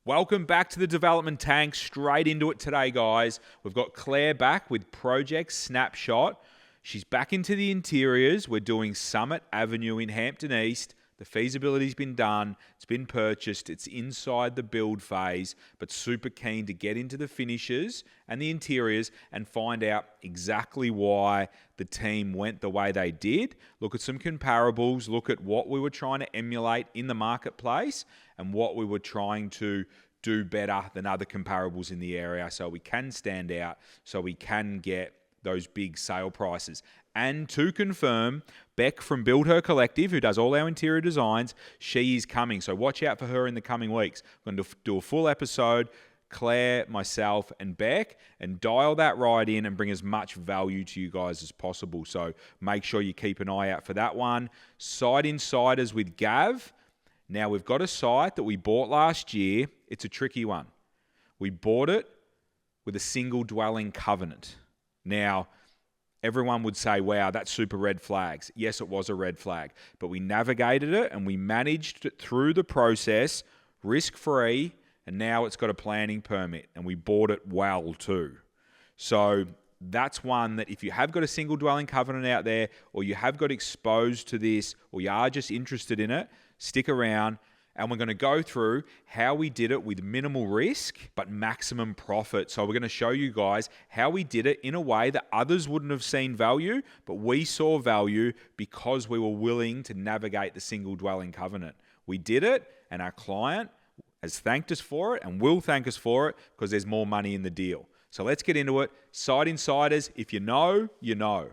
Welcome back to the development tank. Straight into it today, guys. We've got Claire back with Project Snapshot. She's back into the interiors. We're doing Summit Avenue in Hampton East. The feasibility's been done. It's been purchased. It's inside the build phase, but super keen to get into the finishes and the interiors and find out exactly why the team went the way they did. Look at some comparables. Look at what we were trying to emulate in the marketplace and what we were trying to do better than other comparables in the area so we can stand out, so we can get those big sale prices. And to confirm, Beck from Build Her Collective, who does all our interior designs, she is coming. So watch out for her in the coming weeks. We're going to do a full episode, Claire, myself, and Beck, and dial that right in and bring as much value to you guys as possible. So make sure you keep an eye out for that one. Site Insiders with Gav. Now, we've got a site that we bought last year. It's a tricky one. We bought it with a single dwelling covenant. Now, everyone would say, wow, that's super red flags. Yes, it was a red flag, but we navigated it and we managed it through the process risk-free, and now it's got a planning permit and we bought it well too. So that's one that if you have got a single dwelling covenant out there, or you have got exposed to this, or you are just interested in it, stick around. And we're going to go through how we did it with minimal risk, but maximum profit. So we're going to show you guys how we did it in a way that others wouldn't have seen value, but we saw value because we were willing to navigate the single dwelling covenant. We did it, and our client has thanked us for it and will thank us for it because there's more money in the deal. So let's get into it. Site Insiders, if you know, you know.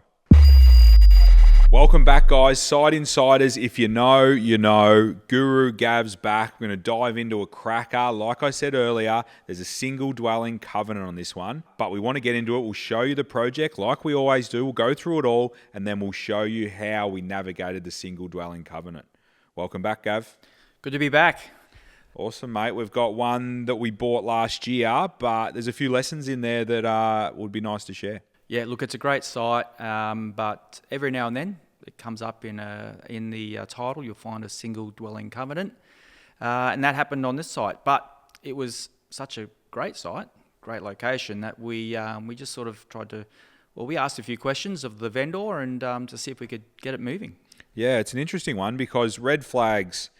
Welcome back, guys. Site Insiders, if you know, you know. Guru Gav's back. We're going to dive into a cracker. Like I said earlier, there's a single dwelling covenant on this one, but we want to get into it. We'll show you the project like we always do. We'll go through it all, and then we'll show you how we navigated the single dwelling covenant. Welcome back, Gav. Good to be back. Awesome, mate. We've got one that we bought last year, but there's a few lessons in there that would be nice to share. Yeah, look, it's a great site, but every now and then it comes up in the title. You'll find a single dwelling covenant, and that happened on this site. But it was such a great site, great location that we just sort of tried to. Well, we asked a few questions of the vendor and to see if we could get it moving. Yeah, it's an interesting one because red flags,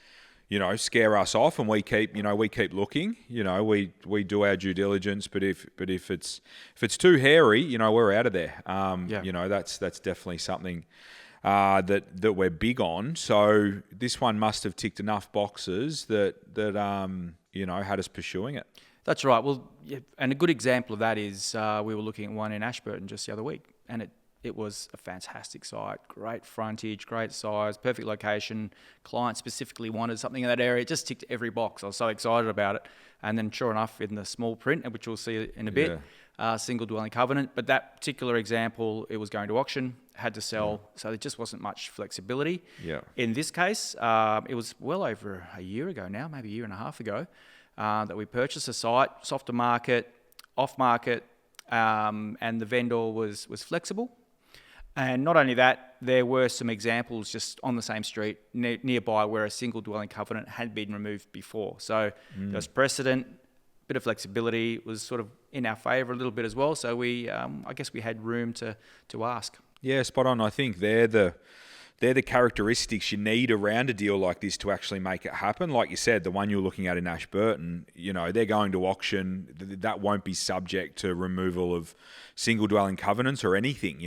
scare us off, and we keep looking. We do our due diligence, but if it's too hairy, we're out of there. That's definitely something that we're big on. So this one must have ticked enough boxes that had us pursuing it. That's right. Well, yeah, and a good example of that is we were looking at one in Ashburton just the other week, and it was a fantastic site, great frontage, great size, perfect location. Client specifically wanted something in that area. It just ticked every box. I was so excited about it. And then sure enough, in the small print, which we'll see in a bit, single dwelling covenant. But that particular example, it was going to auction, had to sell. So there just wasn't much flexibility. Yeah. In this case, it was well over a year ago now, maybe a year and a half ago, that we purchased a site, softer market, off market, and the vendor was flexible. And not only that, there were some examples just on the same street nearby where a single dwelling covenant had been removed before. So there's precedent, bit of flexibility was sort of in our favour a little bit as well. So I guess we had room to ask. Yeah, spot on. I think they're the characteristics you need around a deal like this to actually make it happen. Like you said, the one you're looking at in Ashburton, they're going to auction. That won't be subject to removal of single dwelling covenants or anything,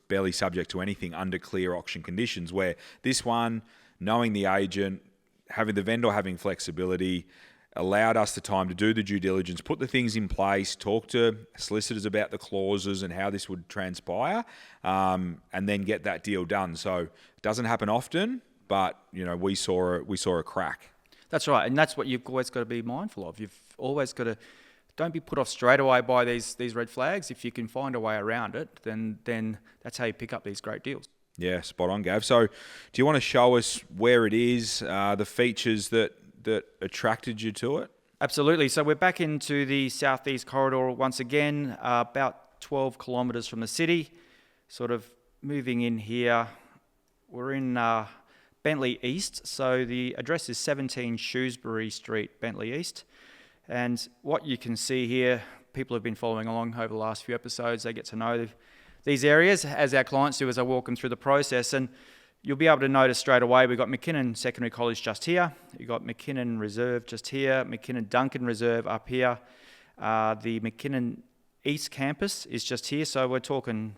barely subject to anything under clear auction conditions, where this one, knowing the agent, having the vendor having flexibility, allowed us the time to do the due diligence, put the things in place, talk to solicitors about the clauses and how this would transpire, and then get that deal done. So it doesn't happen often, but we saw a crack. That's right, and that's what you've always got to be mindful of. You've always got to don't be put off straight away by these red flags. If you can find a way around it, then that's how you pick up these great deals. Yeah, spot on, Gav. So do you want to show us where it is, the features that attracted you to it? Absolutely. So we're back into the southeast corridor once again, about 12 kilometres from the city. Sort of moving in here. We're in Bentleigh East. So the address is 17 Shrewsbury Street, Bentleigh East. And what you can see here, people have been following along over the last few episodes. They get to know these areas, as our clients do, as I walk them through the process. And you'll be able to notice straight away, we've got McKinnon Secondary College just here. You've got McKinnon Reserve just here. McKinnon Duncan Reserve up here. The McKinnon East Campus is just here. So we're talking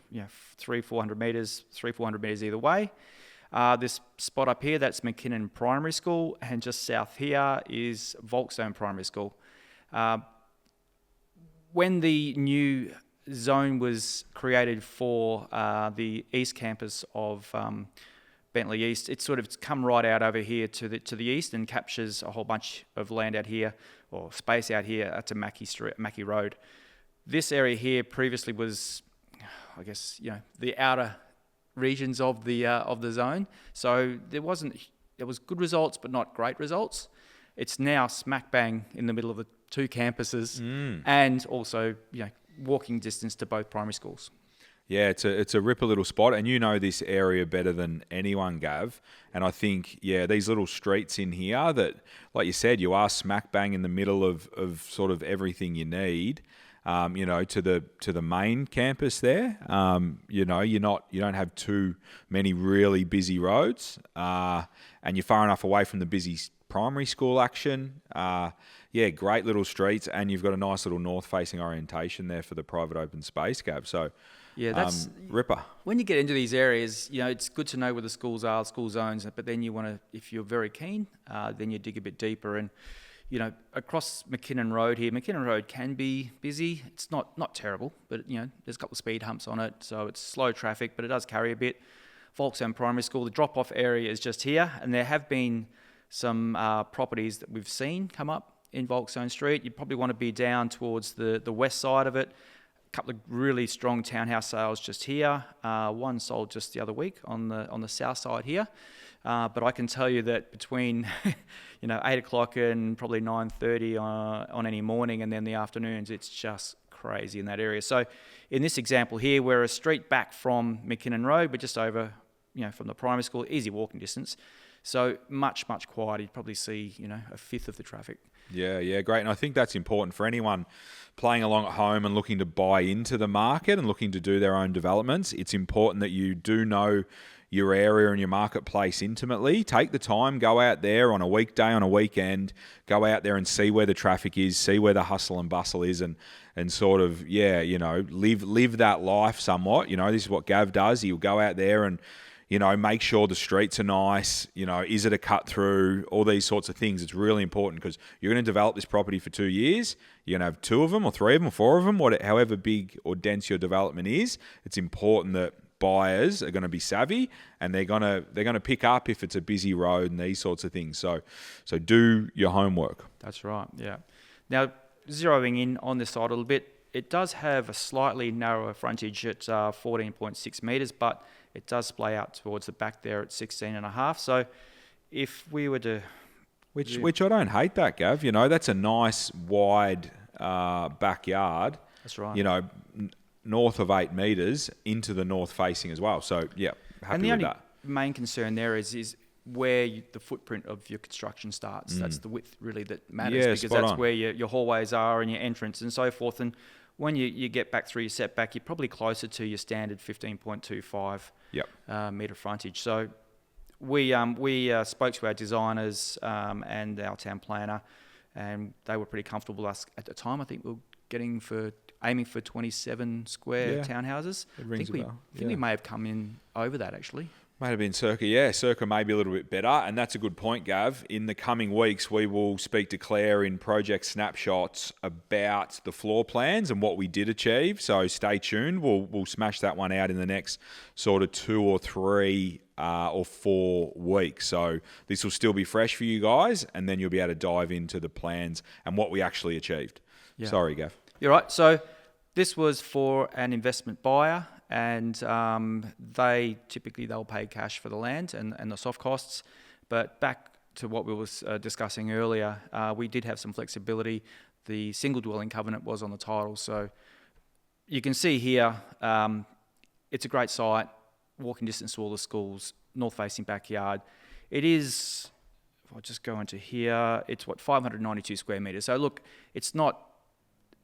400 metres either way. This spot up here, that's McKinnon Primary School. And just south here is Volkstone Primary School. When the new zone was created for the East Campus of Bentleigh East, it's sort of come right out over here to the east and captures a whole bunch of land out here, or space out here to Mackey Road. This area here previously was, I guess, the outer regions of the zone. So there was good results, but not great results. It's now smack bang in the middle of the two campuses, and also walking distance to both primary schools. Yeah, it's a ripper little spot, and you know this area better than anyone, Gav. And I think, these little streets in here that, like you said, you are smack bang in the middle of sort of everything you need. To the main campus there. You don't have too many really busy roads, and you're far enough away from the busy primary school action. Great little streets, and you've got a nice little north-facing orientation there for the private open space, Gav. So, that's ripper. When you get into these areas, it's good to know where the schools are, school zones. But then you want to, if you're very keen, then you dig a bit deeper. And across McKinnon Road here, McKinnon Road can be busy. It's not terrible, but there's a couple of speed humps on it, so it's slow traffic, but it does carry a bit. Volkstone Primary School, the drop-off area is just here, and there have been some properties that we've seen come up in Volkstone Street. You probably want to be down towards the west side of it. A couple of really strong townhouse sales just here. One sold just the other week on the south side here. But I can tell you that between 8 o'clock and probably 9:30 on any morning, and then the afternoons, it's just crazy in that area. So in this example here, we're a street back from McKinnon Road, but just over, from the primary school, easy walking distance. So much, much quieter. You'd probably see, a fifth of the traffic. Yeah, great. And I think that's important for anyone playing along at home and looking to buy into the market and looking to do their own developments. It's important that you do know your area and your marketplace intimately. Take the time, go out there on a weekday, on a weekend, go out there and see where the traffic is, see where the hustle and bustle is, and sort of, live that life somewhat. This is what Gav does. He'll go out there and, make sure the streets are nice, is it a cut through, all these sorts of things. It's really important because you're going to develop this property for 2 years. You're going to have 2 of them or 3 of them or 4 of them, however big or dense your development is. It's important that buyers are going to be savvy, and they're going to pick up if it's a busy road and these sorts of things. So do your homework. That's right. Yeah. Now, zeroing in on this side a little bit, it does have a slightly narrower frontage at 14.6 metres, but it does splay out towards the back there at 16.5. So if we were to... Which I don't hate that, Gav. That's a nice, wide backyard. That's right. North of 8 metres into the north facing as well. So, happy with that. And the only main concern there is where the footprint of your construction starts. That's the width really that matters, because that's where your hallways are and your entrance and so forth. And when you get back through your setback, you're probably closer to your standard 15.25 metre frontage. So we spoke to our designers and our town planner, and they were pretty comfortable with us at the time. I think we were aiming for 27 square townhouses. It rings a bell. I think we may have come in over that actually. Might have been circa. Circa maybe a little bit better. And that's a good point, Gav. In the coming weeks, we will speak to Claire in Project Snapshots about the floor plans and what we did achieve. So stay tuned. We'll smash that one out in the next sort of 2 or 3 or 4 weeks. So this will still be fresh for you guys, and then you'll be able to dive into the plans and what we actually achieved. Yeah. Sorry, Gav. You're right. So this was for an investment buyer, and they'll pay cash for the land and the soft costs. But back to what we were discussing earlier, we did have some flexibility. The single dwelling covenant was on the title, so you can see here, it's a great site, walking distance to all the schools, north facing backyard. It is, I'll just go into here. It's 592 square meters. So look, it's not,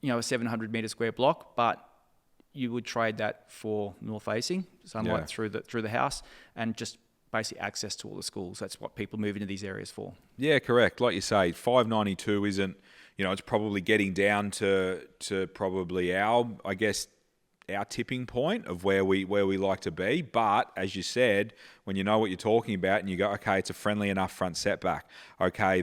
a 700 meter square block, but you would trade that for north facing sunlight through the house, and just basic access to all the schools. That's what people move into these areas for. Yeah, correct. Like you say, 592 isn't, it's probably getting down to probably our tipping point of where we like to be. But as you said, when you know what you're talking about and you go, okay, it's a friendly enough front setback. Okay,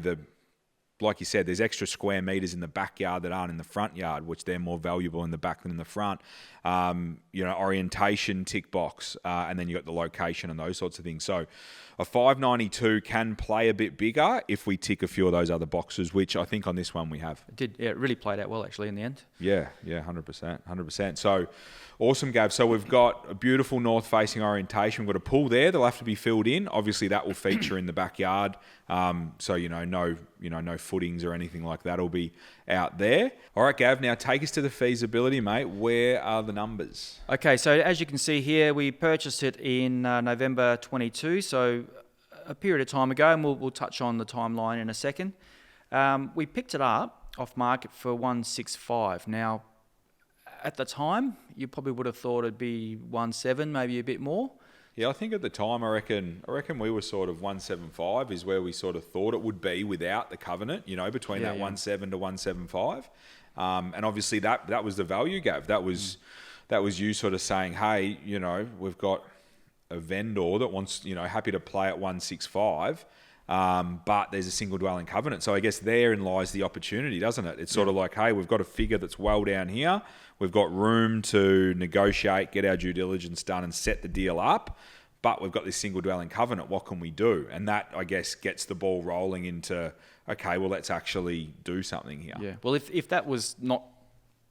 like you said, there's extra square meters in the backyard that aren't in the front yard, which they're more valuable in the back than in the front. Orientation tick box, and then you got the location and those sorts of things. So a 592 can play a bit bigger if we tick a few of those other boxes, which I think on this one we have. It did. Yeah, it really played out well actually in the end. Yeah, 100%. So awesome, Gav. So we've got a beautiful north-facing orientation. We've got a pool there that'll have to be filled in. Obviously, that will feature in the backyard. So no footings or anything like that will be out there. All right, Gav. Now take us to the feasibility, mate. Where are the numbers? Okay, so as you can see here, we purchased it in November 22, so a period of time ago, and we'll touch on the timeline in a second. We picked it up off market for 165. Now, at the time, you probably would have thought it'd be 17, maybe a bit more. Yeah, I think at the time, I reckon we were sort of 175 is where we sort of thought it would be without the covenant, between that 17 to 175. And obviously that was the value, Gav. That was you sort of saying, hey, we've got a vendor that wants, happy to play at 165, but there's a single dwelling covenant. So I guess therein lies the opportunity, doesn't it? It's sort of like, hey, we've got a figure that's well down here. We've got room to negotiate, get our due diligence done and set the deal up, but we've got this single dwelling covenant. What can we do? And that, I guess, gets the ball rolling into, okay, well, let's actually do something here. Yeah. Well, if that was not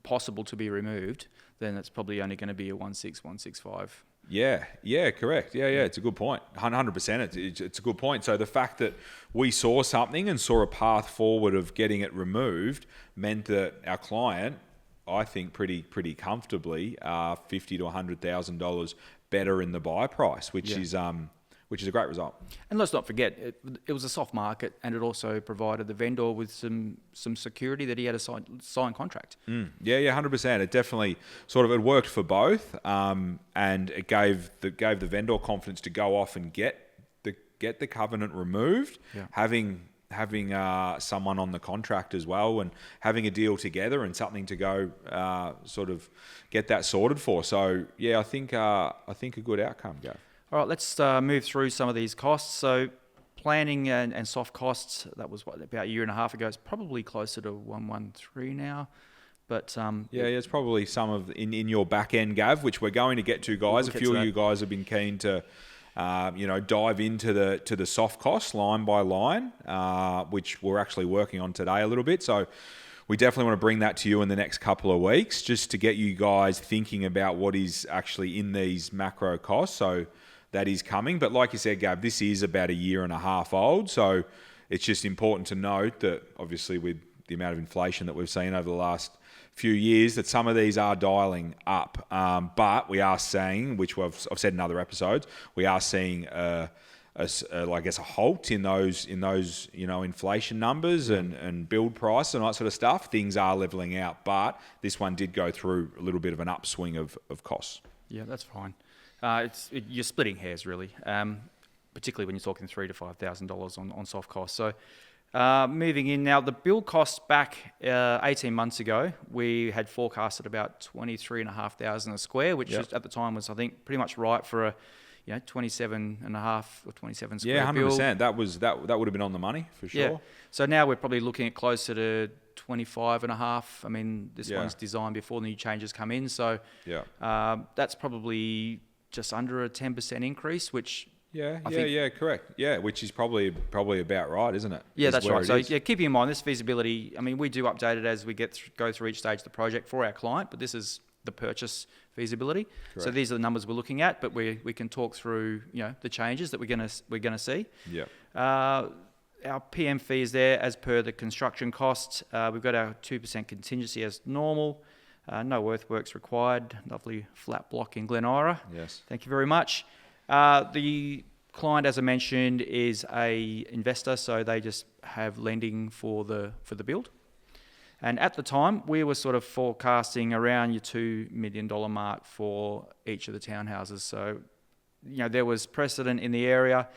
possible to be removed, then it's probably only going to be a 165. Yeah, correct. Yeah, it's a good point. 100%. It's a good point. So the fact that we saw something and saw a path forward of getting it removed meant that our client, I think, pretty comfortably, $50,000 to $100,000 better in the buy price, which is a great result. And let's not forget, it was a soft market, and it also provided the vendor with some security that he had a signed contract. Yeah, 100%. It definitely it worked for both, and it gave the vendor confidence to go off and get the covenant removed, having someone on the contract as well, and having a deal together and something to go get that sorted for. So yeah, I think a good outcome, Gav. All right, let's move through some of these costs. So planning and soft costs, that was about a year and a half ago. It's probably closer to 113 now. But it's probably some of in your back end, Gav, which we're going to get to, guys. A few of you guys have been keen to dive into the soft costs line by line, which we're actually working on today a little bit. So we definitely want to bring that to you in the next couple of weeks, just to get you guys thinking about what is actually in these macro costs. So that is coming. But like you said, Gab, this is about a year and a half old. So it's just important to note that obviously with the amount of inflation that we've seen over the last few years, that some of these are dialing up. But we are seeing, which I've said in other episodes, we are seeing a halt in those inflation numbers and build price and all that sort of stuff. Things are leveling out, but this one did go through a little bit of an upswing of costs. Yeah, that's fine. You're splitting hairs really, particularly when you're talking $3,000 to $5,000 on soft costs. So moving in now, the build costs back 18 months ago, we had forecasted about 23,500 a square, which at the time was, I think, pretty much right for a 27.5 or 27 square. Yeah, 100%. Build. That would have been on the money for sure. Yeah. So now we're probably looking at closer to 25.5. I mean, this one's designed before the new changes come in, so that's probably just under a 10% increase, which correct. Yeah, which is probably about right, isn't it? Yeah, that's right. So keeping in mind this feasibility, I mean, we do update it as we go through each stage of the project for our client, but this is the purchase feasibility. Correct. So these are the numbers we're looking at, but we can talk through the changes that we're gonna see. Yeah. Our PM fee is there as per the construction cost. We've got our 2% contingency as normal. No earthworks required. Lovely flat block in Glen Ira. Yes. Thank you very much. The client, as I mentioned, is a investor, so they just have lending for the build. And at the time, we were sort of forecasting around your $2 million mark for each of the townhouses. So, there was precedent in the area.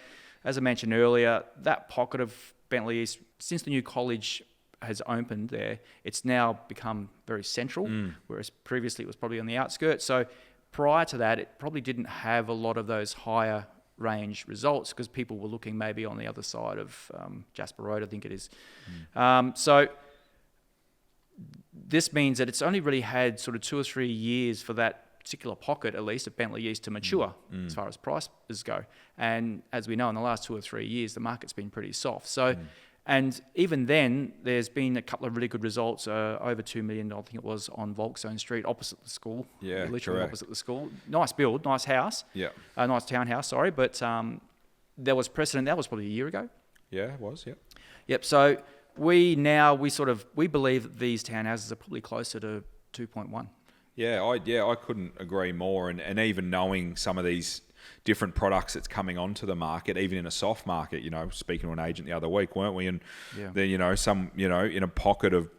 As I mentioned earlier, that pocket of Bentleigh East, since the new college has opened there, it's now become very central, whereas previously it was probably on the outskirts. So prior to that, it probably didn't have a lot of those higher range results because people were looking maybe on the other side of Jasper Road, I think it is. So this means that it's only really had sort of 2 or 3 years for that particular pocket, at least at Bentleigh East, to mature as far as prices go. And as we know, in the last 2 or 3 years, the market's been pretty soft. So, and even then, there's been a couple of really good results, over $2 million, I think it was, on Volkszone Street, opposite the school. Yeah, literally correct. opposite the school. Nice build, nice house. Yeah. Nice townhouse, sorry. But there was precedent. That was probably a year ago. Yeah, it was, yep. Yep, so we believe that these townhouses are probably closer to 2.1. Yeah, I couldn't agree more. And even knowing some of these different products that's coming onto the market, even in a soft market, speaking to an agent the other week, weren't we? And then, in a pocket of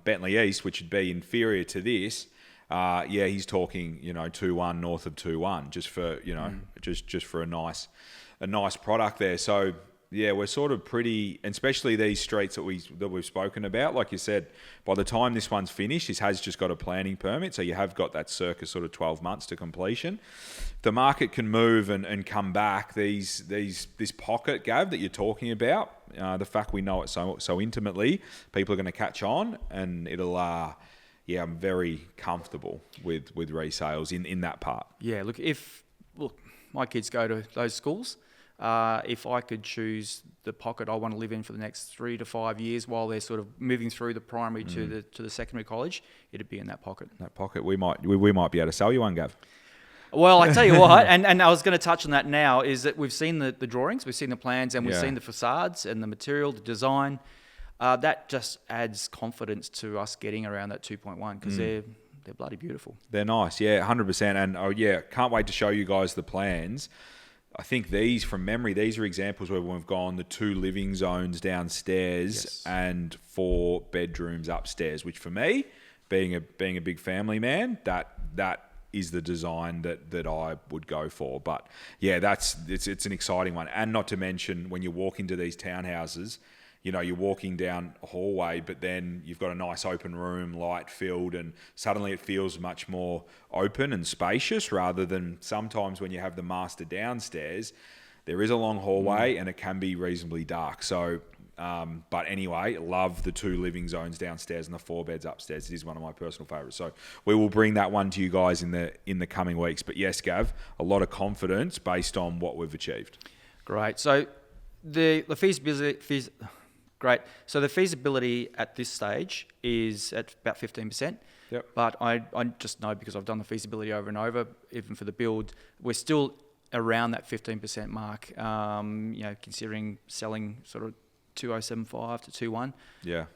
Bentleigh East, which would be inferior to this, he's talking, 2.1 north of 2.1 just for, just for a nice product there. So, yeah, we're sort of pretty, and especially these streets that we've spoken about. Like you said, by the time this one's finished, this has just got a planning permit, so you have got that circa sort of 12 months to completion. The market can move and come back. This pocket, Gav, that you're talking about, the fact we know it so intimately, people are going to catch on, and it'll. I'm very comfortable with resales in that part. Yeah, look, my kids go to those schools. If I could choose the pocket I want to live in for the next 3 to 5 years while they're sort of moving through the primary to the secondary college, it'd be in that pocket. We might be able to sell you one, Gav. Well, I tell you what, and I was going to touch on that now, is that we've seen the drawings, we've seen the plans, and we've seen the facades and the material, the design. That just adds confidence to us getting around that 2.1 because they're bloody beautiful. They're nice, yeah, 100%. And can't wait to show you guys the plans. I think from memory, these are examples where we've gone the 2 living zones downstairs and 4 bedrooms upstairs, which for me, being a big family man, that is the design that I would go for. But yeah, it's an exciting one. And not to mention when you walk into these townhouses, you're walking down a hallway, but then you've got a nice open room, light filled, and suddenly it feels much more open and spacious rather than sometimes when you have the master downstairs, there is a long hallway and it can be reasonably dark. So, but anyway, love the 2 living zones downstairs and the 4 beds upstairs. It is one of my personal favourites. So we will bring that one to you guys in the coming weeks. But yes, Gav, a lot of confidence based on what we've achieved. Great. So the feasibility... Great. So the feasibility at this stage is at about 15%. Yep. But I just know because I've done the feasibility over and over, even for the build, we're still around that 15% mark, considering selling sort of 2075 to 21. Yeah.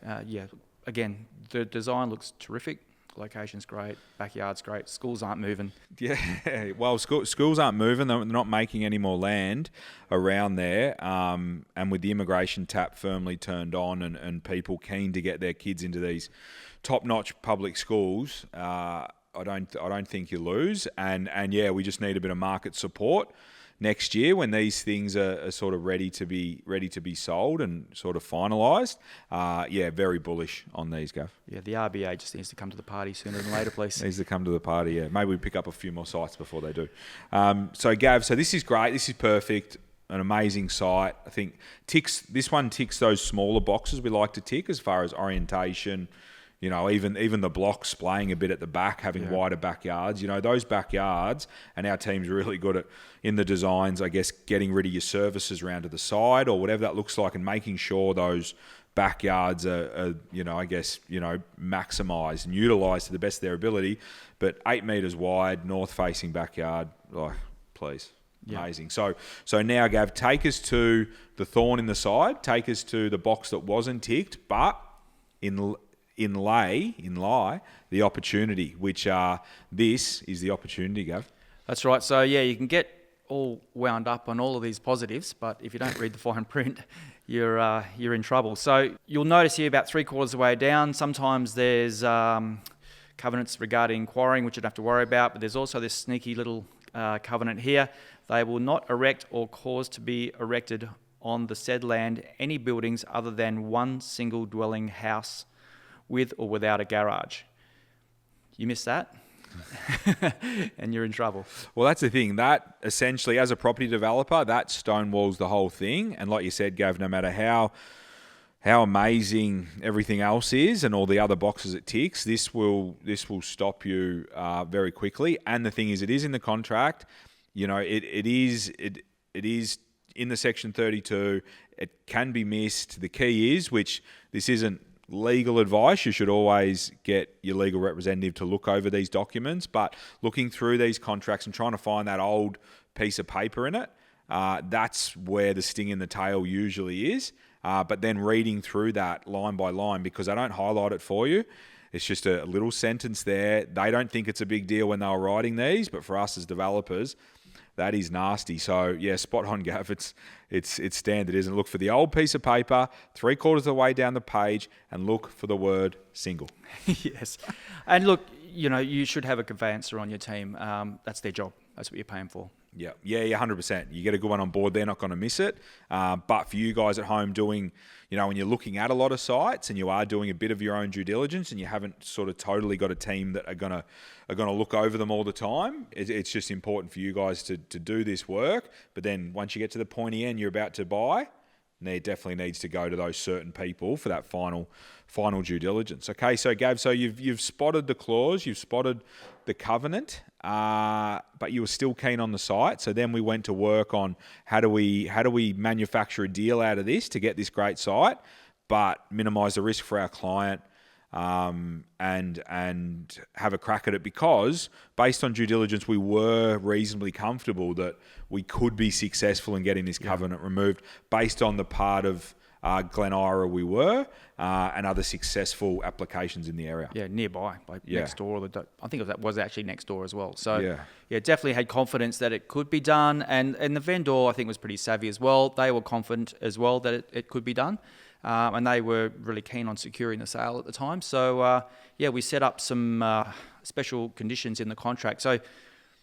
Again, the design looks terrific. Location's great, backyard's great, schools aren't moving. Yeah, well, schools aren't moving, they're not making any more land around there, and with the immigration tap firmly turned on and people keen to get their kids into these top-notch public schools, I don't think you lose, and we just need a bit of market support next year when these things are sort of ready to be sold and sort of finalised. Very bullish on these, Gav. Yeah, the RBA just needs to come to the party sooner than later, please. Needs to come to the party, yeah. Maybe we pick up a few more sites before they do. So Gav, this is great. This is perfect. An amazing site. I think this one ticks those smaller boxes we like to tick as far as orientation. Even the blocks splaying a bit at the back, having wider backyards. Those backyards, and our team's really good at, in the designs, I guess, getting rid of your services around to the side or whatever that looks like and making sure those backyards are maximised and utilised to the best of their ability. But 8 metres wide, north-facing backyard, please. Amazing. So now, Gav, take us to the thorn in the side. Take us to the box that wasn't ticked, but lie the opportunity, which this is the opportunity, Gav. That's right. So you can get all wound up on all of these positives, but if you don't read the fine print, you're in trouble. So you'll notice here about 3/4 of the way down, sometimes there's covenants regarding quarrying, which you don't have to worry about, but there's also this sneaky little covenant here. They will not erect or cause to be erected on the said land any buildings other than one single dwelling house with or without a garage. You miss that? And you're in trouble. Well, that's the thing. That essentially, as a property developer, that stonewalls the whole thing. And like you said, Gav, no matter how amazing everything else is and all the other boxes it ticks, this will stop you very quickly. And the thing is, it is in the contract. You know, it is in the Section 32. It can be missed. The key is, which this isn't legal advice, you should always get your legal representative to look over these documents, but looking through these contracts and trying to find that old piece of paper in it, that's where the sting in the tail usually is. But then reading through that line by line, because I don't highlight it for you, it's just a little sentence there. They don't think it's a big deal when they were writing these, but for us as developers, that is nasty. So yeah, spot on, Gav. It's standard, isn't it? Look for the old piece of paper 3/4 of the way down the page and look for the word single. Yes. And look, you know, you should have a conveyancer on your team. That's their job. That's what you're paying for. Yeah, 100%. You get a good one on board, they're not going to miss it. But for you guys at home doing, you know, when you're looking at a lot of sites and you are doing a bit of your own due diligence and you haven't sort of totally got a team that are going to look over them all the time, it's just important for you guys to do this work. But then once you get to the pointy end you're about to buy, there definitely needs to go to those certain people for that final due diligence. Okay, so Gav, so you've spotted the clause, you've spotted the covenant, but you were still keen on the site. So then we went to work on how do we manufacture a deal out of this to get this great site, but minimise the risk for our client, and have a crack at it, because based on due diligence we were reasonably comfortable that we could be successful in getting this covenant removed based on the part of Glen Ira we were, and other successful applications in the area. Yeah, nearby, next door. I think that was actually next door as well. So yeah, definitely had confidence that it could be done, and the vendor I think was pretty savvy as well. They were confident as well that it could be done. And they were really keen on securing the sale at the time. So, we set up some special conditions in the contract. So,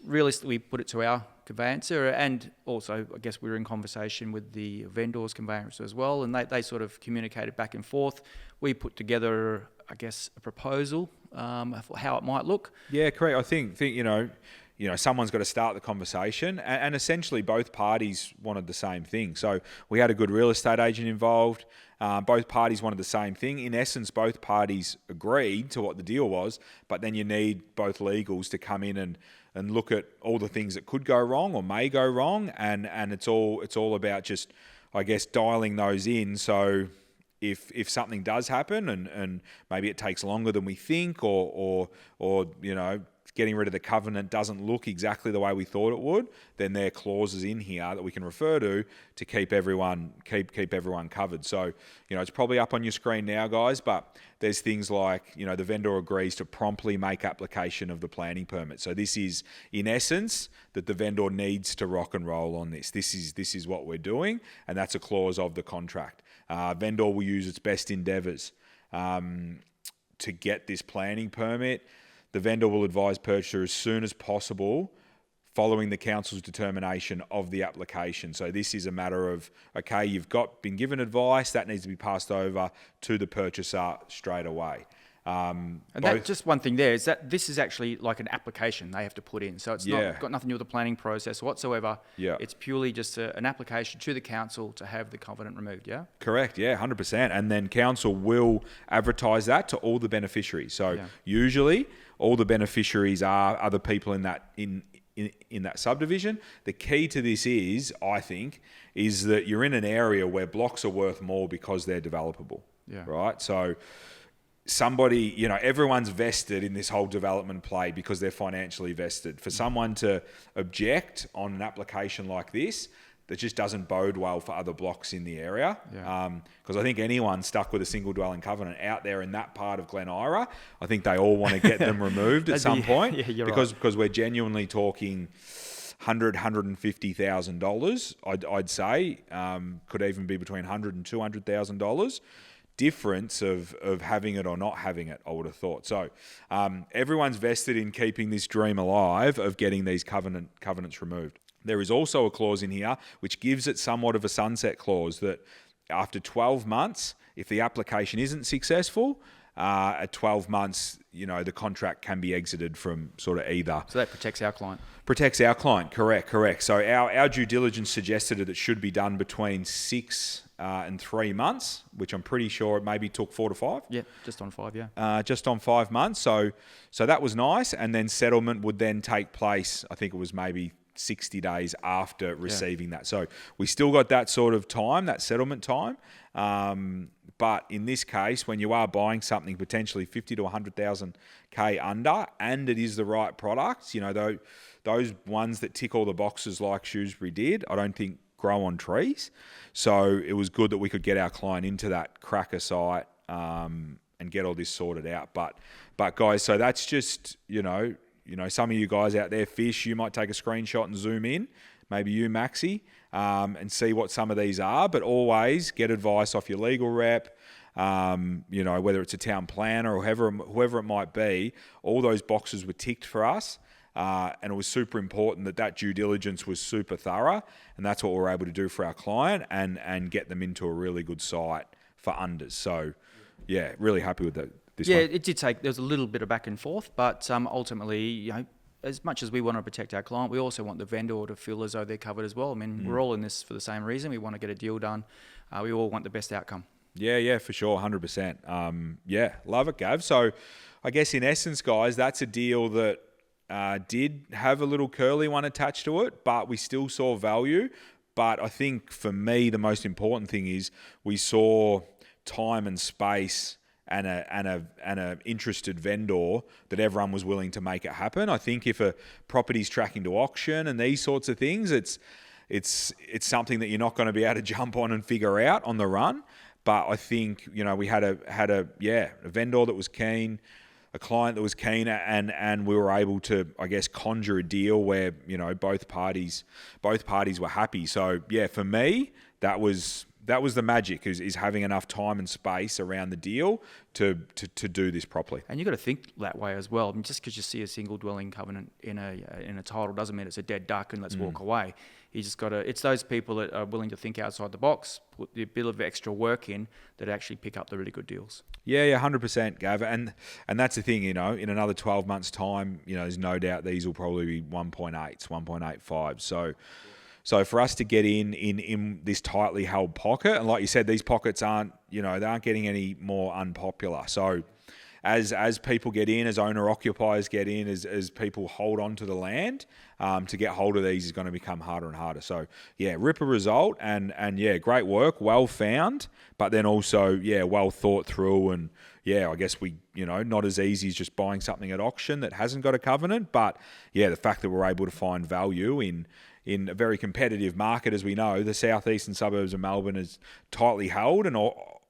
realistically, we put it to our conveyancer, and also, I guess, we were in conversation with the vendor's conveyancer as well, and they sort of communicated back and forth. We put together, I guess, a proposal for how it might look. Yeah, correct. I think you know, someone's got to start the conversation, and essentially both parties wanted the same thing. So we had a good real estate agent involved. Both parties wanted the same thing. In essence, both parties agreed to what the deal was, but then you need both legals to come in and look at all the things that could go wrong or may go wrong, and it's all about just, I guess, dialing those in. So if something does happen and maybe it takes longer than we think, or you know, getting rid of the covenant doesn't look exactly the way we thought it would, then there are clauses in here that we can refer to keep everyone covered. So, you know, it's probably up on your screen now, guys, but there's things like, you know, the vendor agrees to promptly make application of the planning permit. So this is, in essence, that the vendor needs to rock and roll on this. This is what we're doing, and that's a clause of the contract. Vendor will use its best endeavours to get this planning permit. The vendor will advise purchaser as soon as possible following the council's determination of the application. So this is a matter of, okay, you've been given advice, that needs to be passed over to the purchaser straight away. And that, just one thing there is that this is actually like an application they have to put in. So it's not got nothing to do with the planning process whatsoever. Yeah. It's purely just an application to the council to have the covenant removed, yeah? Correct, 100%. And then council will advertise that to all the beneficiaries. So usually all the beneficiaries are other people in that in that subdivision. The key to this is, I think, is that you're in an area where blocks are worth more because they're developable, right? So somebody, you know, everyone's vested in this whole development play because they're financially vested. For someone to object on an application like this, that just doesn't bode well for other blocks in the area. Because I think anyone stuck with a single dwelling covenant out there in that part of Glen Ira, I think they all want to get them removed at some point. Because we're genuinely talking $150,000, I'd say. Could even be between $100,000 and $200,000 difference of having it or not having it, I would have thought. So everyone's vested in keeping this dream alive of getting these covenants removed. There is also a clause in here which gives it somewhat of a sunset clause that after 12 months, if the application isn't successful, at 12 months, the contract can be exited from sort of either. So that protects our client. Protects our client, correct. So our due diligence suggested that it should be done between 6 and 3 months, which I'm pretty sure it maybe took 4 to 5. Yeah, just on 5, yeah. Just on 5 months. So that was nice. And then settlement would then take place, I think it was maybe 60 days after receiving that. So we still got that sort of time, that settlement time. But in this case, when you are buying something potentially 50 to 100,000 K under, and it is the right product, those ones that tick all the boxes like Shrewsbury did, I don't think grow on trees. So it was good that we could get our client into that cracker site and get all this sorted out. But guys, so that's just, some of you guys out there, Fish, you might take a screenshot and zoom in, maybe you, Maxi, and see what some of these are. But always get advice off your legal rep, whether it's a town planner or whoever it might be. All those boxes were ticked for us. And it was super important that due diligence was super thorough. And that's what we're able to do for our client and get them into a really good site for unders. So, yeah, really happy with that. It did take, there was a little bit of back and forth, but ultimately, as much as we want to protect our client, we also want the vendor to feel as though they're covered as well. I mean, we're all in this for the same reason. We want to get a deal done. We all want the best outcome. Yeah, for sure, 100%. Love it, Gav. So I guess in essence, guys, that's a deal that did have a little curly one attached to it, but we still saw value. But I think for me, the most important thing is we saw time and space and a interested vendor that everyone was willing to make it happen. I think if a property's tracking to auction and these sorts of things, it's something that you're not going to be able to jump on and figure out on the run. But I think we had a vendor that was keen, a client that was keen, and we were able to, I guess, conjure a deal where both parties were happy. So yeah, for me, that was the magic is having enough time and space around the deal to do this properly. And you've got to think that way as well. I mean, just because you see a single dwelling covenant in a title doesn't mean it's a dead duck and let's walk away. You just got to. It's those people that are willing to think outside the box, put a bit of extra work in, that actually pick up the really good deals. Yeah, 100%, Gav. And that's the thing, in another 12 months' time, there's no doubt these will probably be 1.8s, 1.85. So for us to get in this tightly held pocket, and like you said, these pockets aren't, they aren't getting any more unpopular. So as people get in, as owner-occupiers get in, as people hold on to the land, to get hold of these is going to become harder and harder. So, yeah, ripper result and great work, well found, but then also, well thought through and, I guess we, not as easy as just buying something at auction that hasn't got a covenant, but, the fact that we're able to find value in a very competitive market, as we know, the southeastern suburbs of Melbourne is tightly held and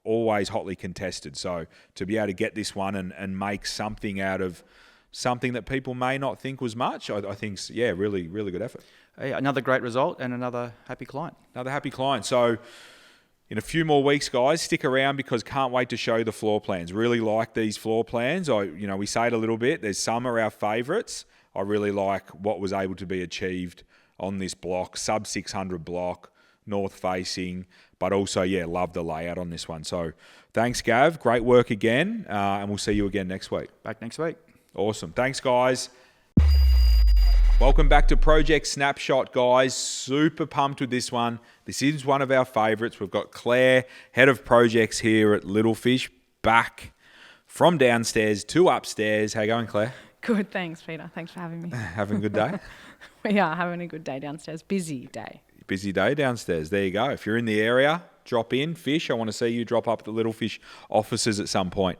always hotly contested. So to be able to get this one and make something out of something that people may not think was much, I think, really, really good effort. Another great result and another happy client. So in a few more weeks, guys, stick around because can't wait to show you the floor plans. Really like these floor plans. We say it a little bit. There's some are our favourites. I really like what was able to be achieved on this block, sub 600 block, north facing, but also, love the layout on this one. So thanks, Gav. Great work again. And we'll see you again next week. Back next week. Awesome. Thanks, guys. Welcome back to Project Snapshot, guys. Super pumped with this one. This is one of our favourites. We've got Claire, head of projects here at Little Fish, back from downstairs to upstairs. How you going, Claire? Good, thanks, Peter. Thanks for having me. Having a good day? We are having a good day downstairs. Busy day. Busy day downstairs. There you go. If you're in the area, drop in, Fish. I want to see you drop up at the Little Fish offices at some point.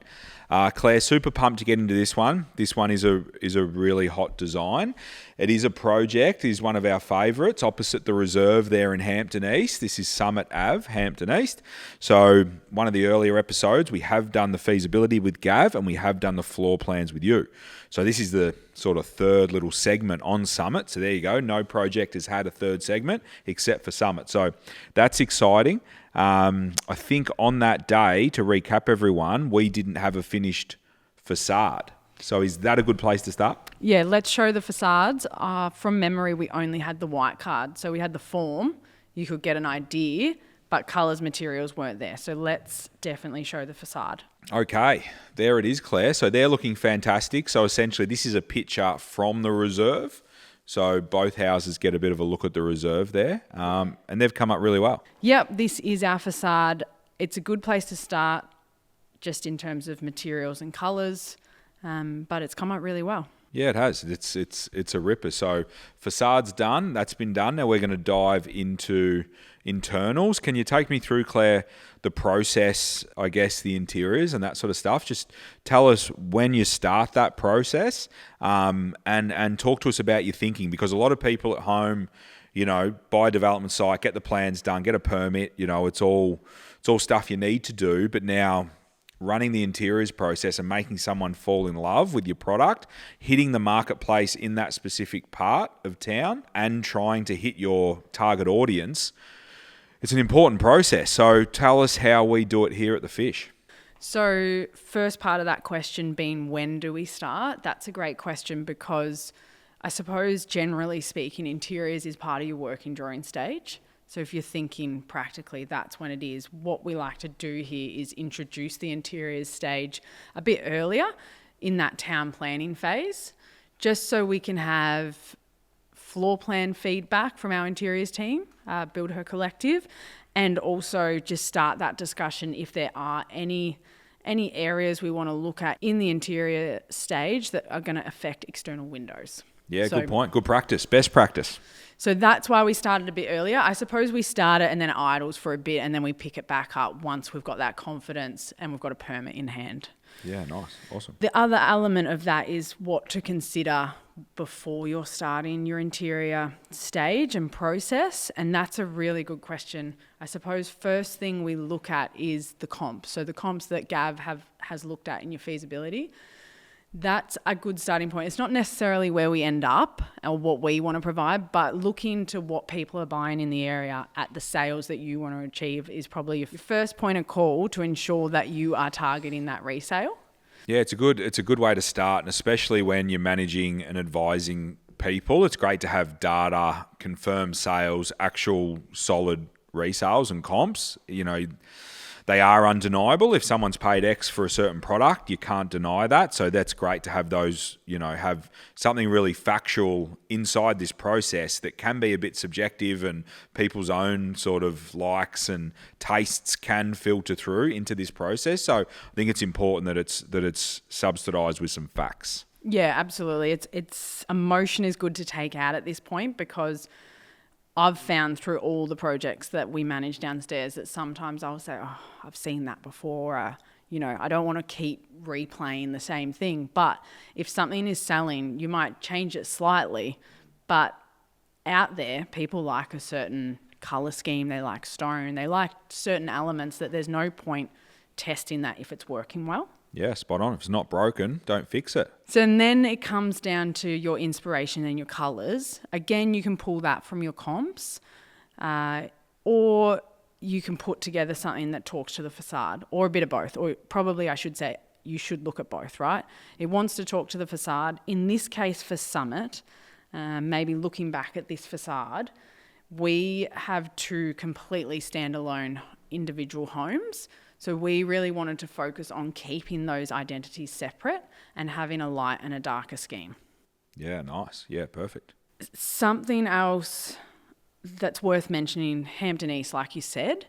Claire, super pumped to get into this one. This one is a really hot design. It is a project. It is one of our favourites, opposite the Reserve there in Hampton East. This is Summit Ave, Hampton East. So one of the earlier episodes, we have done the feasibility with Gav and we have done the floor plans with you. So this is the sort of third little segment on Summit. So there you go. No project has had a third segment except for Summit. So that's exciting. I think on that day, to recap everyone, we didn't have a finished facade. So is that a good place to start? Yeah, let's show the facades. From memory, we only had the white card. So we had the form. You could get an idea, but colours, materials weren't there. So let's definitely show the facade. Okay, there it is, Claire. So they're looking fantastic. So essentially, this is a picture from the Reserve. So both houses get a bit of a look at the Reserve there, and they've come up really well. Yep, this is our facade. It's a good place to start just in terms of materials and colours, but it's come up really well. Yeah, it has. It's a ripper. So facade's done. That's been done. Now we're going to dive into internals. Can you take me through, Claire, the process, I guess, the interiors and that sort of stuff? Just tell us when you start that process, and talk to us about your thinking, because a lot of people at home, buy a development site, get the plans done, get a permit, it's all stuff you need to do, but now running the interiors process and making someone fall in love with your product, hitting the marketplace in that specific part of town and trying to hit your target audience, it's an important process. So tell us how we do it here at the Fish. So first part of that question being, when do we start? That's a great question, because I suppose generally speaking, interiors is part of your working drawing stage. So if you're thinking practically, that's when it is. What we like to do here is introduce the interiors stage a bit earlier in that town planning phase, just so we can have floor plan feedback from our interiors team, Build Her Collective, and also just start that discussion if there are any areas we want to look at in the interior stage that are going to affect external windows. Yeah, good point. Good practice. Best practice. So that's why we started a bit earlier. I suppose we start it and then it idles for a bit, and then we pick it back up once we've got that confidence and we've got a permit in hand. Yeah, nice. Awesome. The other element of that is what to consider before you're starting your interior stage and process. And that's a really good question. I suppose first thing we look at is the comps. So the comps that Gav has looked at in your feasibility. That's a good starting point. It's not necessarily where we end up or what we want to provide, but looking to what people are buying in the area at the sales that you want to achieve is probably your first point of call to ensure that you are targeting that resale. Yeah, it's a good way to start, and especially when you're managing and advising people, it's great to have data, confirmed sales, actual solid resales and comps. They are undeniable. If someone's paid X for a certain product, you can't deny that. So that's great to have those, have something really factual inside this process that can be a bit subjective, and people's own sort of likes and tastes can filter through into this process. So I think it's important that it's subsidised with some facts. Yeah, absolutely. It's emotion is good to take out at this point, because I've found through all the projects that we manage downstairs that sometimes I'll say, oh, I've seen that before. I don't want to keep replaying the same thing. But if something is selling, you might change it slightly. But out there, people like a certain colour scheme. They like stone. They like certain elements that there's no point testing that if it's working well. Yeah, spot on. If it's not broken, don't fix it. So then it comes down to your inspiration and your colours. Again, you can pull that from your comps, or you can put together something that talks to the facade, or a bit of both. Or probably I should say you should look at both, right? It wants to talk to the facade. In this case for Summit, maybe looking back at this facade, we have two completely standalone individual homes. So we really wanted to focus on keeping those identities separate and having a light and a darker scheme. Yeah, nice. Yeah, perfect. Something else that's worth mentioning, Hampton East, like you said,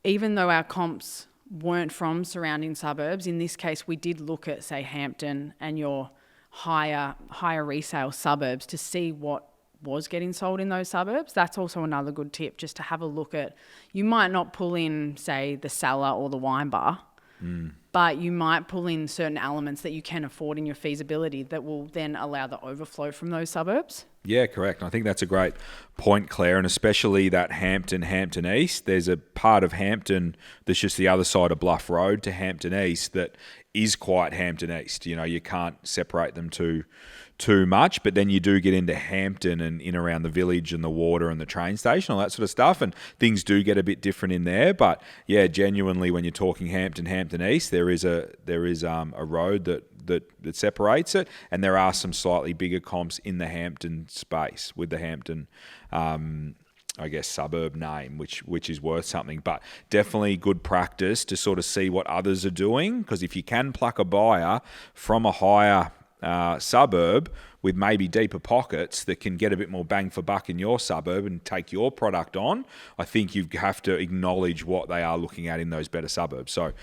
even though our comps weren't from surrounding suburbs, in this case we did look at, say, Hampton and your higher resale suburbs to see what was getting sold in those suburbs. That's also another good tip, just to have a look at. You might not pull in, say, the cellar or the wine bar, but you might pull in certain elements that you can afford in your feasibility that will then allow the overflow from those suburbs. Yeah, correct. I think that's a great point, Claire, and especially that Hampton East. There's a part of Hampton that's just the other side of Bluff Road to Hampton East that is quite Hampton East. You know, you can't separate them too much, but then you do get into Hampton and in around the village and the water and the train station, all that sort of stuff, and things do get a bit different in there. But yeah, genuinely, when you're talking Hampton East, there is a road that separates it, and there are some slightly bigger comps in the Hampton space with the Hampton I guess suburb name, which is worth something. But definitely good practice to sort of see what others are doing, because if you can pluck a buyer from a higher suburb with maybe deeper pockets that can get a bit more bang for buck in your suburb and take your product on, I think you have to acknowledge what they are looking at in those better suburbs. So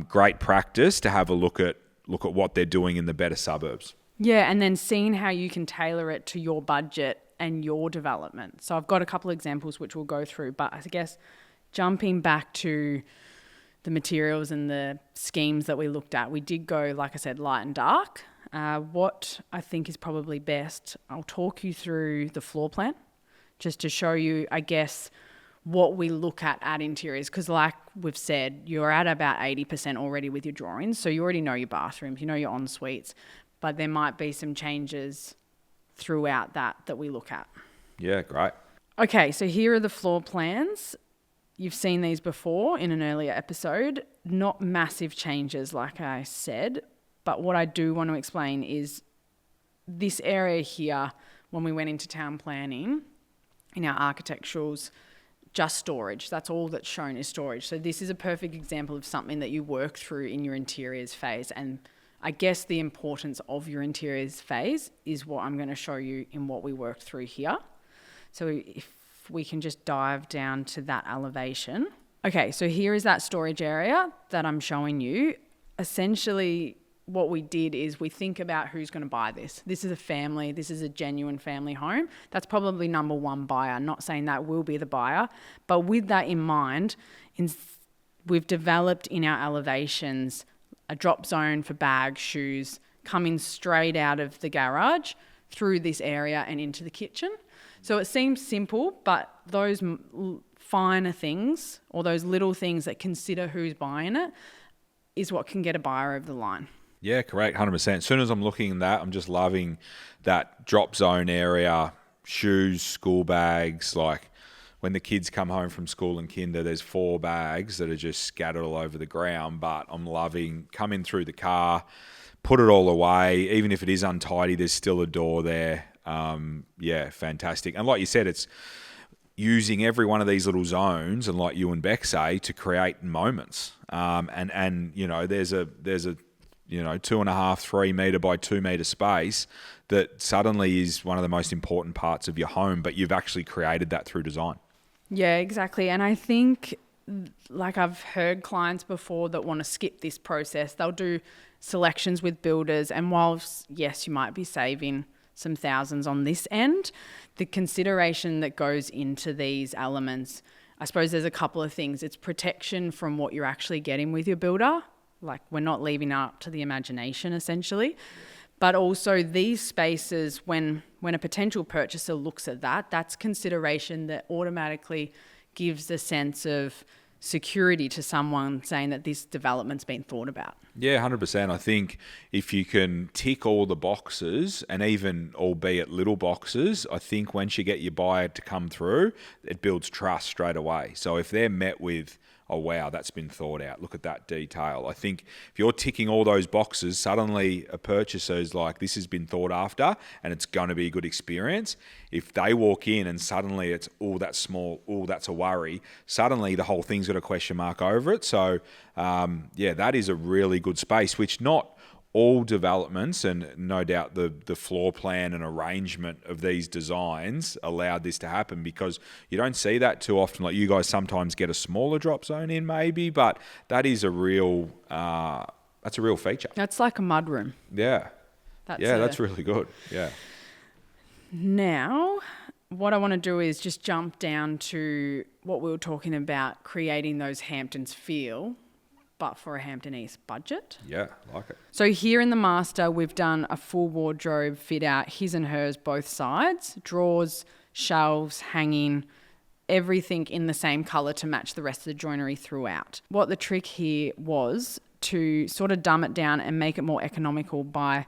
great practice to have a look at what they're doing in the better suburbs. Yeah, and then seeing how you can tailor it to your budget and your development. So I've got a couple of examples which we'll go through, but I guess jumping back to the materials and the schemes that we looked at, we did go, like I said, light and dark. What I think is probably best, I'll talk you through the floor plan just to show you, I guess, what we look at interiors, because like we've said, you're at about 80% already with your drawings, so you already know your bathrooms, you know your en suites, but there might be some changes throughout that we look at. Yeah, great. Okay, so here are the floor plans. You've seen these before in an earlier episode. Not massive changes, like I said, but what I do want to explain is this area here, when we went into town planning, in our architecturals, just storage. That's all that's shown is storage. So this is a perfect example of something that you work through in your interiors phase. And I guess the importance of your interiors phase is what I'm going to show you in what we worked through here. So if we can just dive down to that elevation. Okay, so here is that storage area that I'm showing you. Essentially, what we did is we think about who's going to buy this. This is a family. This is a genuine family home. That's probably number one buyer. Not saying that will be the buyer, but with that in mind, we've developed in our elevations a drop zone for bags, shoes, coming straight out of the garage through this area and into the kitchen. So it seems simple, but those finer things or those little things that consider who's buying it is what can get a buyer over the line. Yeah, correct, 100%. As soon as I'm looking at that, I'm just loving that drop zone area, shoes, school bags. Like when the kids come home from school and kinder, there's 4 bags that are just scattered all over the ground, but I'm loving coming through the car, put it all away. Even if it is untidy, there's still a door there. Yeah, fantastic. And like you said, it's using every one of these little zones, and like you and Beck say, to create moments. And you know, there's a 2.5, 3 metre by 2 metre space that suddenly is one of the most important parts of your home, but you've actually created that through design. Yeah, exactly. And I think, like I've heard clients before that want to skip this process, they'll do selections with builders, and whilst, yes, you might be saving some thousands on this end, the consideration that goes into these elements, I suppose there's a couple of things. It's protection from what you're actually getting with your builder. Like we're not leaving it up to the imagination essentially, but also these spaces, when a potential purchaser looks at that, that's consideration that automatically gives a sense of security to someone saying that this development's been thought about. Yeah, 100%. I think if you can tick all the boxes, and even albeit little boxes, I think once you get your buyer to come through, it builds trust straight away. So if they're met with, oh, wow, that's been thought out, look at that detail. I think if you're ticking all those boxes, suddenly a purchaser is like, this has been thought after and it's going to be a good experience. If they walk in and suddenly it's, oh, that's small, oh, that's a worry, suddenly the whole thing's got a question mark over it. So, yeah, that is a really good space, which not all developments, and no doubt the floor plan and arrangement of these designs allowed this to happen, because you don't see that too often. Like you guys sometimes get a smaller drop zone in maybe, but that is a real, that's a real feature. That's like a mudroom. Yeah. That's really good. Yeah. Now, what I want to do is just jump down to what we were talking about, creating those Hamptons feel, but for a Hampton East budget. Yeah, like it. So here in the master, we've done a full wardrobe fit out, his and hers both sides, drawers, shelves, hanging, everything in the same colour to match the rest of the joinery throughout. What the trick here was to sort of dumb it down and make it more economical by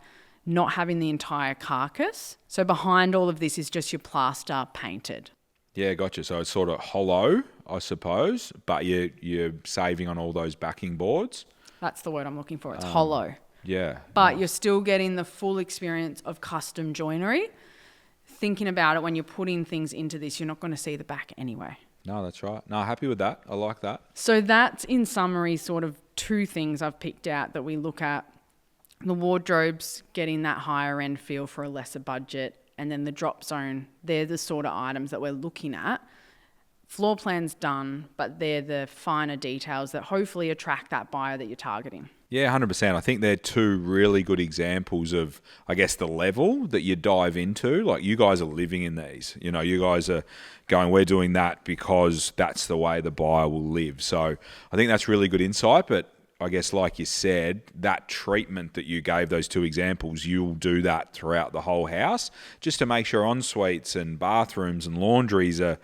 not having the entire carcass. So behind all of this is just your plaster painted. Yeah, gotcha. So it's sort of hollow, I suppose, but you're saving on all those backing boards. That's the word I'm looking for. It's hollow. Yeah. But you're still getting the full experience of custom joinery. Thinking about it, when you're putting things into this, you're not going to see the back anyway. No, that's right. No, happy with that. I like that. So that's, in summary, sort of two things I've picked out that we look at. The wardrobes, getting that higher end feel for a lesser budget, and then the drop zone, they're the sort of items that we're looking at. Floor plan's done, but they're the finer details that hopefully attract that buyer that you're targeting. Yeah, 100%. I think they're two really good examples of, I guess, the level that you dive into. Like, you guys are living in these. You know, you guys are going, we're doing that because that's the way the buyer will live. So I think that's really good insight. But I guess, like you said, that treatment that you gave those two examples, you'll do that throughout the whole house just to make sure en-suites and bathrooms and laundries are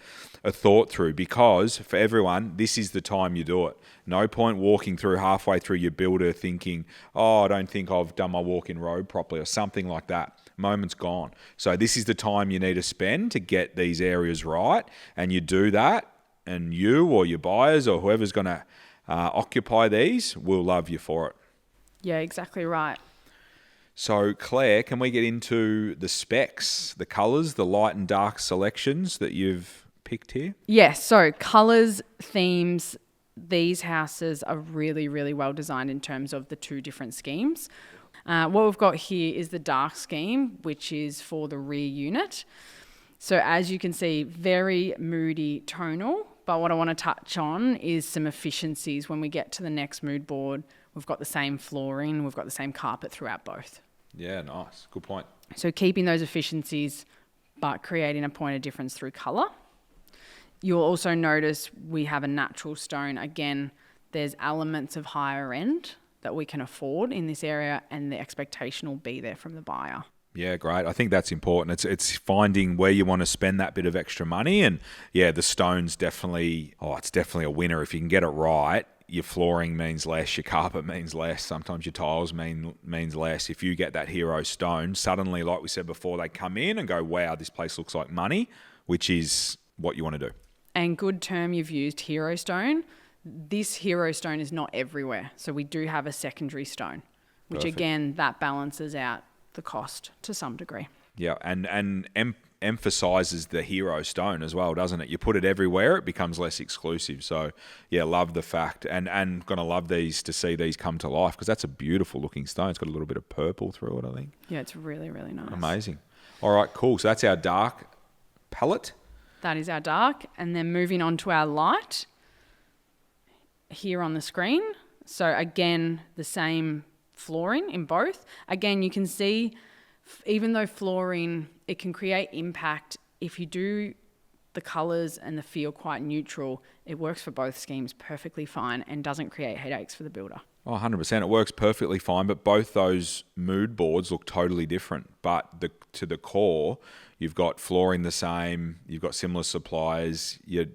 thought through, because for everyone, this is the time you do it. No point walking through halfway through your builder thinking, oh, I don't think I've done my walk-in robe properly or something like that. Moment's gone. So this is the time you need to spend to get these areas right, and you do that, and you or your buyers or whoever's going to occupy these will love you for it. Yeah, exactly right. So, Claire, can we get into the specs, the colours, the light and dark selections that you've picked here? Yes, so colours, themes, these houses are really, really well designed in terms of the two different schemes. What we've got here is the dark scheme, which is for the rear unit. So as you can see, very moody tonal. But what I want to touch on is some efficiencies. When we get to the next mood board, we've got the same flooring, we've got the same carpet throughout both. Yeah, nice. Good point. So keeping those efficiencies, but creating a point of difference through colour. You'll also notice we have a natural stone. Again, there's elements of higher end that we can afford in this area, and the expectation will be there from the buyer. Yeah, great. I think that's important. It's finding where you want to spend that bit of extra money, and yeah, the stone's definitely a winner if you can get it right. Your flooring means less, your carpet means less, sometimes your tiles means less. If you get that hero stone, suddenly, like we said before, they come in and go, wow, this place looks like money, which is what you want to do. And good term you've used, hero stone. This hero stone is not everywhere, so we do have a secondary stone, which Perfect. Again, that balances out the cost to some degree. Yeah, and emphasizes the hero stone as well, doesn't it? You put it everywhere, it becomes less exclusive. So yeah, love the fact, and gonna love these to see these come to life, because that's a beautiful looking stone. It's got a little bit of purple through it, I think. Yeah, it's really, really nice. Amazing. All right, cool. So that's our dark palette. That is our dark, and then moving on to our light here on the screen. So again, the same flooring in both. Again, you can see, even though flooring, it can create impact. If you do the colours and the feel quite neutral, it works for both schemes perfectly fine and doesn't create headaches for the builder. Oh, 100%. It works perfectly fine, but both those mood boards look totally different. But to the core, you've got flooring the same, you've got similar suppliers, your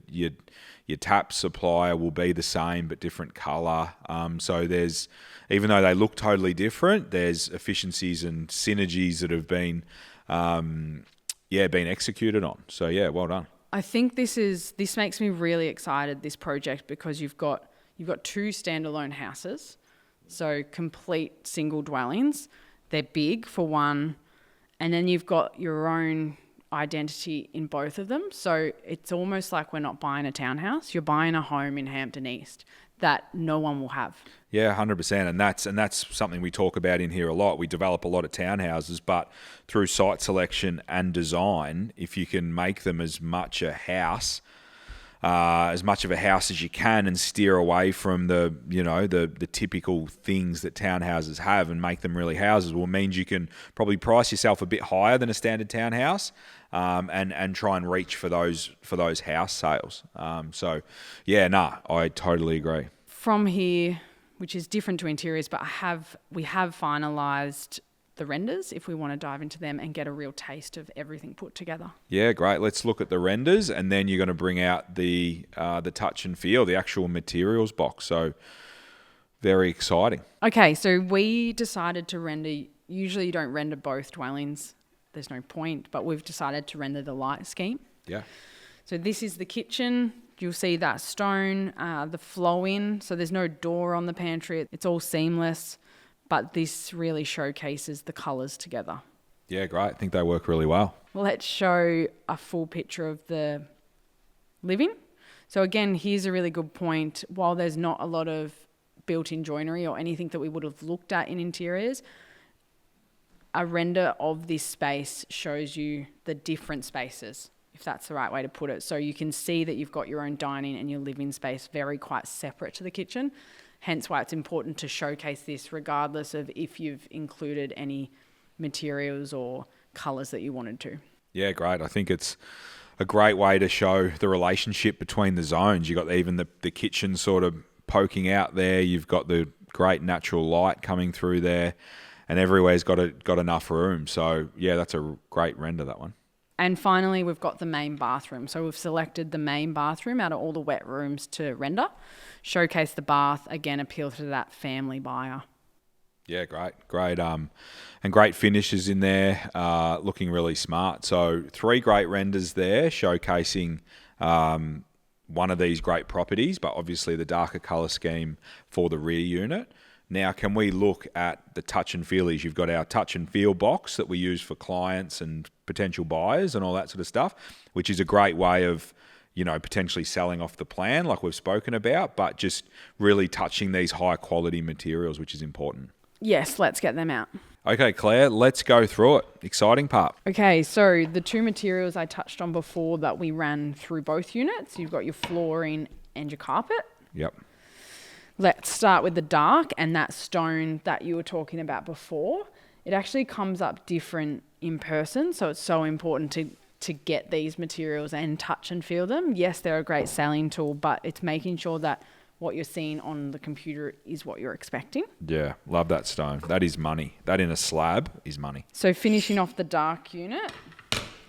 tap supplier will be the same but different colour. So there's, even though they look totally different, there's efficiencies and synergies that have been executed on. So yeah, well done. I think this makes me really excited, this project, because you've got two standalone houses, so complete single dwellings. They're big for one, and then you've got your own identity in both of them. So it's almost like we're not buying a townhouse. You're buying a home in Hampton East that no one will have. Yeah, 100%. And that's something we talk about in here a lot. We develop a lot of townhouses, but through site selection and design, if you can make them as much a house as much of a house as you can and steer away from the typical things that townhouses have and make them really houses. Well, it means you can probably price yourself a bit higher than a standard townhouse, and try and reach for those house sales. I totally agree. From here, which is different to interiors, but we have finalised the renders if we want to dive into them and get a real taste of everything put together. Yeah, great. Let's look at the renders, and then you're going to bring out the touch and feel, the actual materials box. So very exciting. Okay, so we decided to render. Usually you don't render both dwellings. There's no point, but we've decided to render the light scheme. Yeah. So this is the kitchen. You'll see that stone, the flow in. So there's no door on the pantry. It's all seamless. But this really showcases the colours together. Yeah, great. I think they work really well. Let's show a full picture of the living. So again, here's a really good point. While there's not a lot of built-in joinery or anything that we would have looked at in interiors, a render of this space shows you the different spaces, if that's the right way to put it. So you can see that you've got your own dining and your living space very quite separate to the kitchen. Hence why it's important to showcase this regardless of if you've included any materials or colours that you wanted to. Yeah, great. I think it's a great way to show the relationship between the zones. You've got even the kitchen sort of poking out there. You've got the great natural light coming through there, and everywhere's got enough room. So, yeah, that's a great render, that one. And finally, we've got the main bathroom. So we've selected the main bathroom out of all the wet rooms to render. Showcase the bath, again, appeal to that family buyer. Yeah, great. And great finishes in there, looking really smart. So 3 great renders there, showcasing one of these great properties, but obviously the darker colour scheme for the rear unit. Now, can we look at the touch and feelies? You've got our touch and feel box that we use for clients and potential buyers and all that sort of stuff, which is a great way of, potentially selling off the plan like we've spoken about, but just really touching these high quality materials, which is important. Yes, let's get them out. Okay, Claire, let's go through it. Exciting part. Okay, so the 2 materials I touched on before that we ran through both units, you've got your flooring and your carpet. Yep. Let's start with the dark and that stone that you were talking about before. It actually comes up different in person, so it's so important to get these materials and touch and feel them. Yes, they're a great selling tool, but it's making sure that what you're seeing on the computer is what you're expecting. Yeah, love that stone. That is money. That in a slab is money. So finishing off the dark unit,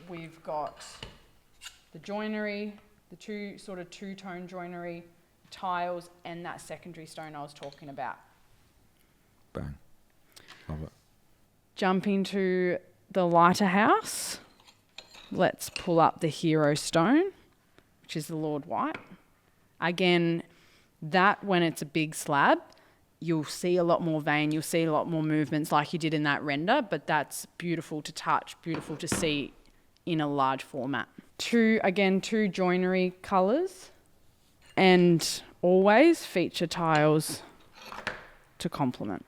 we've got the joinery, the two-tone joinery, tiles, and that secondary stone I was talking about. Bang. Love it. Jumping to the lighter house, let's pull up the hero stone, which is the Lord White. Again, that when it's a big slab, you'll see a lot more vein, you'll see a lot more movements like you did in that render, but that's beautiful to touch, beautiful to see in a large format. Two joinery colours, and always feature tiles to complement.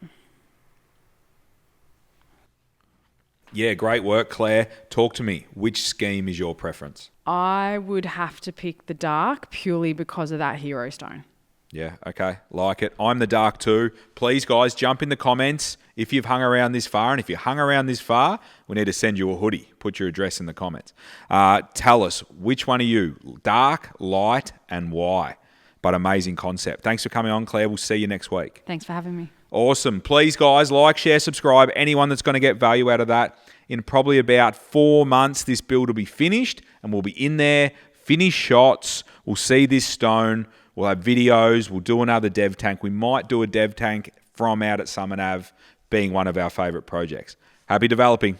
Yeah, great work, Claire. Talk to me. Which scheme is your preference? I would have to pick the dark purely because of that hero stone. Yeah, okay. Like it. I'm the dark too. Please, guys, jump in the comments if you've hung around this far. And if you hung around this far, we need to send you a hoodie. Put your address in the comments. Tell us, which one are you? Dark, light, and why? But amazing concept. Thanks for coming on, Claire. We'll see you next week. Thanks for having me. Awesome. Please, guys, like, share, subscribe. Anyone that's going to get value out of that. In probably about 4 months, this build will be finished and we'll be in there, finished shots. We'll see this stone. We'll have videos. We'll do another dev tank. We might do a dev tank from out at Summit Ave, being one of our favourite projects. Happy developing.